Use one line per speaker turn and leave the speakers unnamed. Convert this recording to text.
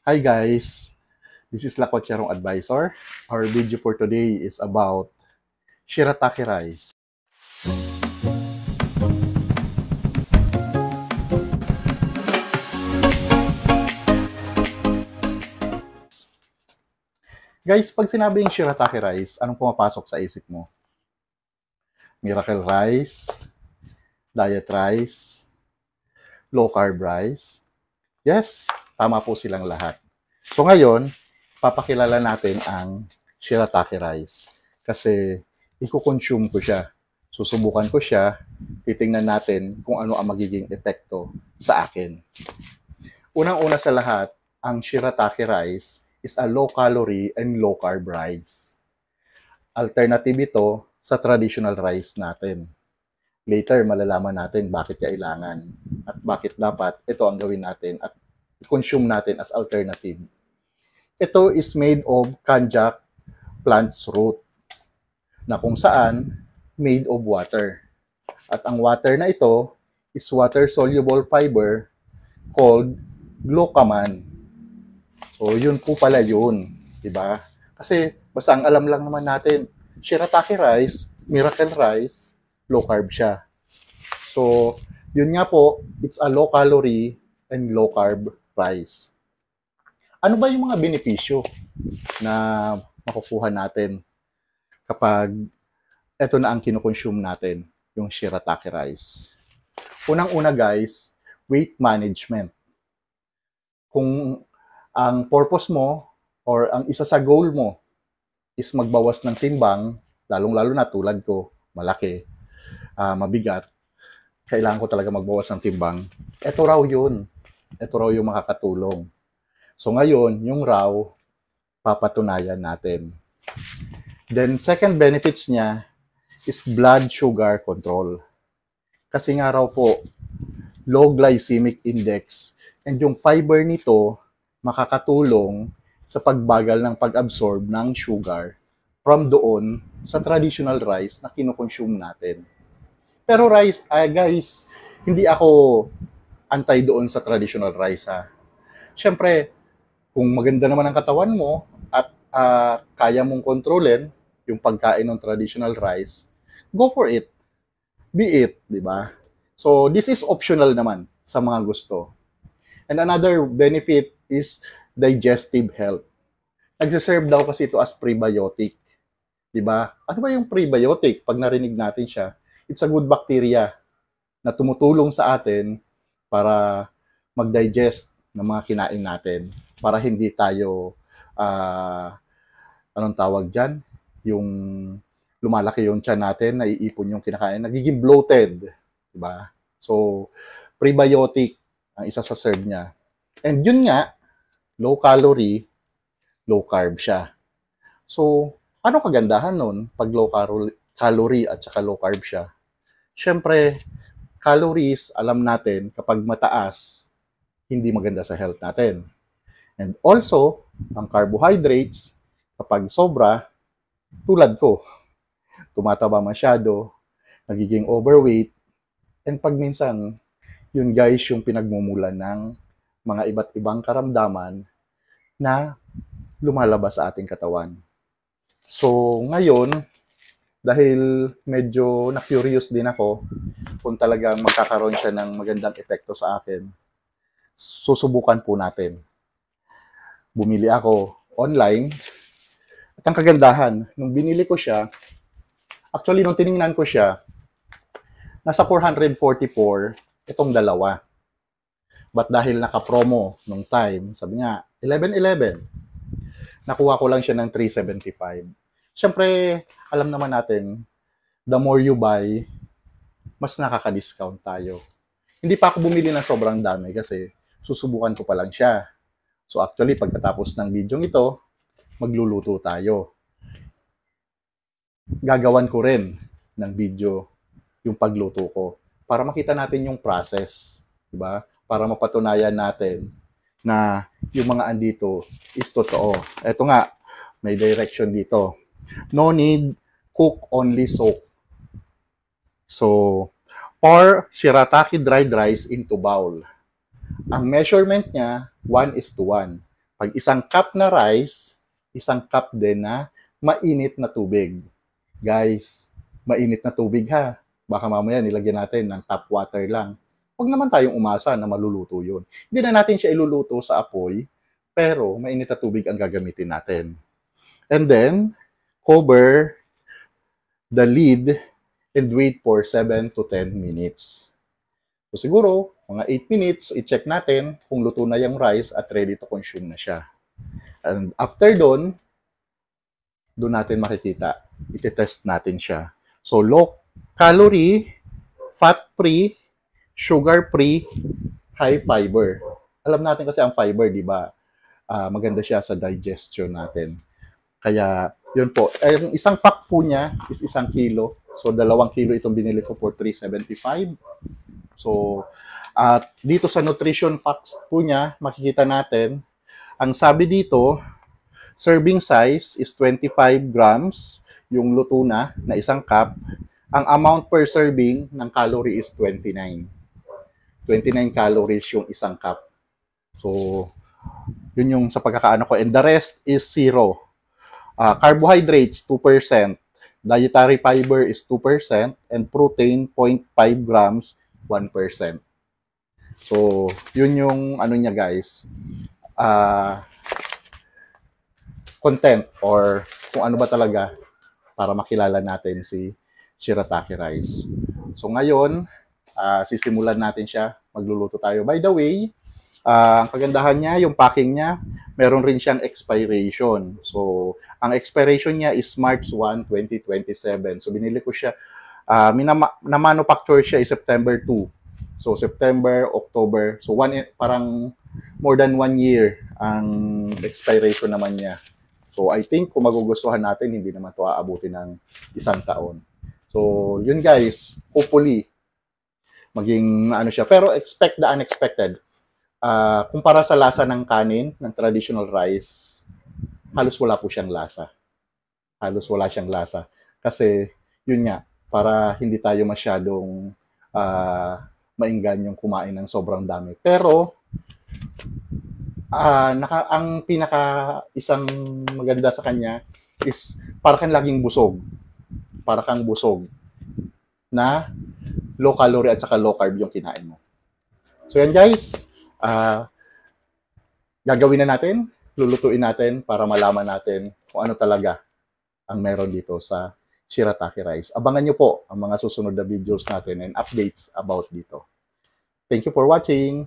Hi guys, this is Lakotyarong Advisor. Our video for today is about shirataki rice. Guys, pag sinabing shirataki rice, anong pumapasok sa isip mo? Miracle rice, diet rice, low carb rice? Yes, tama po silang lahat. So ngayon, papakilala natin ang shirataki rice kasi i-consume ko siya. Susubukan ko siya, titingnan natin kung ano ang magiging epekto sa akin. Unang-una sa lahat, ang shirataki rice is a low-calorie and low-carb rice. Alternative ito sa traditional rice natin. Later, malalaman natin bakit kailangan at bakit dapat ito ang gawin natin at consume natin as alternative. Ito is made of kanjak plant's root na kung saan made of water. At ang water na ito is water-soluble fiber called glucaman. So, yun po pala yun. Diba? Kasi, basta ang alam lang naman natin, shirataki rice, miracle rice, low carb siya. So, yun nga po, it's a low calorie and low carb rice. Ano ba yung mga benepisyo na makukuha natin kapag ito na ang kinukonsume natin, yung shirataki rice? Unang-una guys, weight management. Kung ang purpose mo or ang isa sa goal mo is magbawas ng timbang, lalong-lalo na tulad ko, malaki, mabigat, kailangan ko talaga magbawas ng timbang, ito raw yun. Ito raw yung makakatulong. So ngayon, yung raw, papatunayan natin. Then, second benefits niya is blood sugar control. Kasi nga raw po, low glycemic index and yung fiber nito makakatulong sa pagbagal ng pag-absorb ng sugar from doon sa traditional rice na kinukonsume natin. Pero rice, guys, hindi ako antay doon sa traditional rice ha. Siyempre, kung maganda naman ang katawan mo at kaya mong kontrolin yung pagkain ng traditional rice, go for it. Be it, di ba? So, this is optional naman sa mga gusto. And another benefit is digestive health. Nagsiserve daw kasi ito as prebiotic. Di ba? Ano ba yung prebiotic? Pag narinig natin siya, it's a good bacteria na tumutulong sa atin para mag-digest ng mga kinain natin. Para hindi tayo, anong tawag dyan? Yung lumalaki yung tiyan natin, naiipon yung kinakain, nagiging bloated. Diba? So, prebiotic ang isa sa serve niya. And yun nga, low calorie, low carb siya. So, ano kagandahan nun pag low calorie at saka low carb siya? Siyempre, calories, alam natin, kapag mataas, hindi maganda sa health natin. And also, ang carbohydrates, kapag sobra, tulad ko, tumataba masyado, nagiging overweight, and pag minsan, yun guys yung pinagmumulan ng mga iba't ibang karamdaman na lumalabas sa ating katawan. So, ngayon, dahil medyo na-curious din ako kung talagang magkakaroon siya ng magandang epekto sa akin, susubukan po natin. Bumili ako online. At ang kagandahan, nung binili ko siya, actually, nung tiningnan ko siya, nasa 444 itong dalawa. But dahil naka-promo nung time, sabi nga, 11.11, nakuha ko lang siya ng 375. Siyempre, alam naman natin, the more you buy, mas nakaka-discount tayo. Hindi pa ako bumili ng sobrang dami kasi susubukan ko pa lang siya. So actually, pagkatapos ng video ito, magluluto tayo. Gagawan ko rin ng video yung pagluto ko para makita natin yung process, di ba? Para mapatunayan natin na yung mga andito is totoo. Ito nga, may direction dito. No need, cook only soak. So, or shirataki dried rice into bowl. Ang measurement niya, 1:1. Pag isang cup na rice, isang cup din na mainit na tubig. Guys, mainit na tubig ha. Baka mamaya nilagyan natin ng tap water lang. Huwag naman tayong umasa na maluluto yun. Hindi na natin siya iluluto sa apoy, pero mainit na tubig ang gagamitin natin. And then, cover the lid and wait for 7 to 10 minutes. So siguro, mga 8 minutes, i-check natin kung luto na yung rice at ready to consume na siya. And after doon natin makikita. Iti-test natin siya. So low calorie, fat-free, sugar-free, high fiber. Alam natin kasi ang fiber, di ba? Maganda siya sa digestion natin. Kaya, yun po. Yung isang pack po niya is 1 kilo. So, 2 kilo itong binili ko for $3.75. So, at dito sa nutrition facts po niya, makikita natin, ang sabi dito, serving size is 25 grams, yung luto na 1 cup. Ang amount per serving ng calorie is 29. 29 calories yung 1 cup. So, yun yung sa pagkakaano ko. And the rest is 0. Carbohydrates, 2%. Dietary fiber is 2%. And protein, 0.5 grams, 1%. So, yun yung ano niya guys. Content or kung ano ba talaga para makilala natin si shirataki rice. So ngayon, sisimulan natin siya. Magluluto tayo. By the way, ang kagandahan niya, yung packing niya, meron rin siyang expiration. So, ang expiration niya is March 1, 2027. So, binili ko siya, na-manufacture siya is September 2. So, September, October. So, parang more than 1 year ang expiration naman niya. So, I think kung magugustuhan natin, hindi naman ito aabutin ng 1 taon. So, yun guys, hopefully, maging ano siya. Pero expect the unexpected. Kumpara sa lasa ng kanin, ng traditional rice, halos wala po siyang lasa. Halos wala siyang lasa. Kasi, yun nga, para hindi tayo masyadong mainggan yung kumain ng sobrang dami. Pero, ang isang maganda sa kanya is para kang laging busog. Para kang busog na low calorie at saka low carb yung kinain mo. So yan guys, gagawin na natin, lulutuin natin para malaman natin kung ano talaga ang meron dito sa shirataki rice. Abangan nyo po ang mga susunod na videos natin and updates about dito. Thank you for watching!